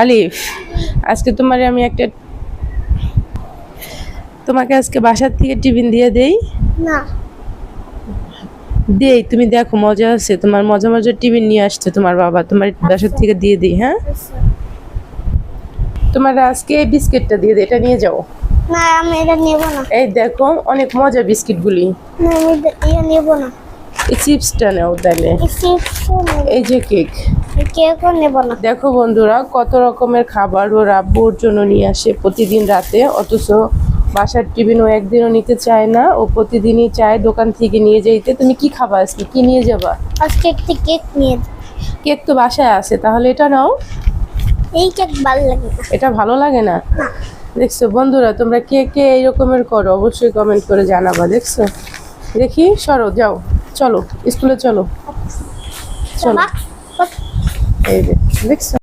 আলিফ, আজকে তোমাকে আজকে বাসার থেকে টিফিন দিয়ে দেই। না দেই, তুমি দেখো মজা আছে, তোমার মজা মজা টিফিন নিয়ে আসছে তোমার বাবা, তোমার বাসার থেকে দিয়ে দিই। হ্যাঁ, তোমার আজকে এই বিস্কিটটা দিয়ে দিই, এটা নিয়ে যাও। না আমি এটা নেব না। এই দেখো অনেক মজা বিস্কিটগুলি। না আমি এটা নেব না। এই চিপসটা নাও তাহলে। এই যে কেক, কেকও নেব না। দেখো বন্ধুরা কত রকমের খাবার ওর আব্বুর জন্য নিয়ে আসে প্রতিদিন রাতে, অথচ বাসার টিফিন ও একদিনও নিতে চায় না, ও প্রতিদিনই চায় দোকান থেকে নিয়ে যাইতে। তুমি কি খাবা আজকে, কি নিয়ে যাবা? আজকে একটি কেক নিয়ে। কেক তো বাসায় আছে, তাহলে এটা নাও। এই কেক ভালো লাগে না। এটা ভালো লাগে না? না দেখছো বন্ধুরা, তোমরা কে কে এই রকমের করো অবশ্যই কমেন্ট করে জানাবা। দেখছো, দেখি সরো, যাও, চলো স্কুলে চলো, চলো। এই যে দেখছো।